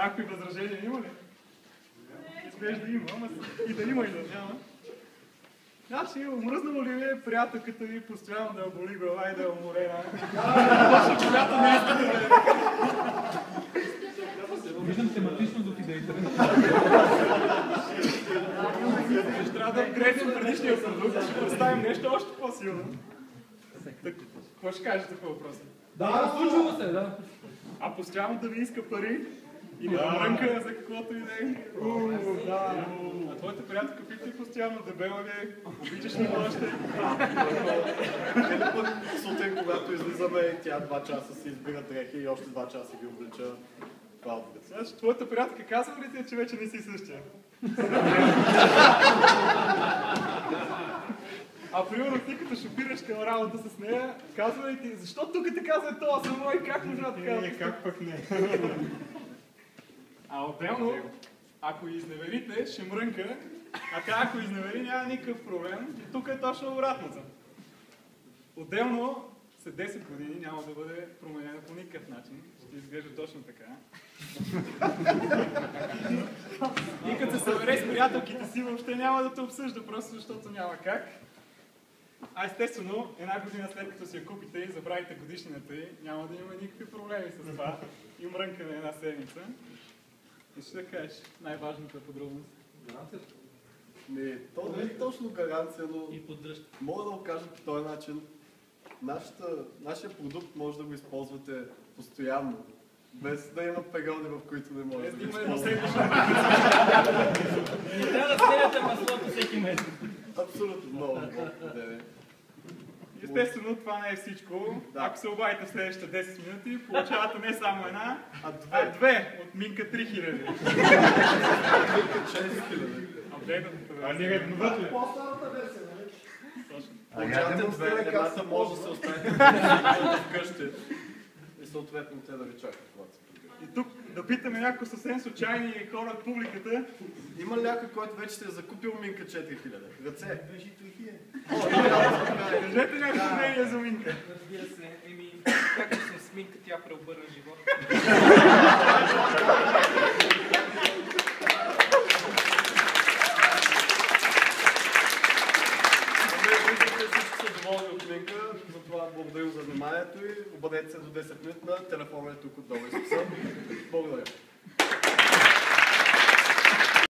Някакви възражения има ли? Изглежда има, ама и да има и да няма. Значи, омръзнало ли е приятелката ви постоянно да я боли глава и да я уморена? Когато не искате да е. Виждам тематично до идеите. Ще трябва да вгрезим предишния продукт, ще представим нещо още по-силно. Какво ще кажете по въпроса? Да, случва се, да. А постоянно да ви иска пари и да мрънка за каквото и да е. Да. А твоята приятелка пита и постоянно дебела ли е? Обичаш ли още? Или пък сутрин, когато излизаме, тя 2 часа си избира дрехи и още 2 часа ги облича. Значи, твоята приятелка казва ли ти, че вече не си същия? А примерно ти като шопираш към работа с нея, казва ли ти, защо тук те казва това съм мой, как можа така? Не, как пък не. А отделно, ако изневерите, ще мрънка, а тя ако изневери, няма никакъв проблем. И тук е точно обратното. Отделно, след 10 години няма да бъде променена по никакъв начин. Ще изглежда точно така. И като се събере с приятелките си, въобще няма да те обсъжда, просто защото няма как. А естествено, една година след като си я купите и забравите годишнината й, няма да има никакви проблеми с това. И мрънка на една седмица. И ще да кажеш най-важната подробност. Гаранцията? Не, то не е точно гаранция, но И поддръжка. мога да го кажа по този начин. Нашия продукт може да го използвате постоянно, без да има периоди, в които не може да го използвате. Не трябва да сменяте маслото всеки месец. Абсолютно много подобно. Естествено, това не е всичко. Да. Ако се обадите в следващите 10 минути, получавате не само една, А а две от Минка 3000. 6000. А не редновато ли? По-старата версия, нали? Получавате едната може да се оставите вкъщи и съответно те да ви чакат, когато се прибират. И тук да питаме някои съвсем случайни хора от публиката. Има ли някой, който вече сте е закупил Минка 4000? Ръце? Беше трихия. Кажете някакво мнение за Минка. Разбира се, както съм с Минка, тя преобърна живота. Всички са доволни от Минка, затова благодарим за вниманието и обадете се до 10 минути на телефона е тук отдолу изписан. Благодаря.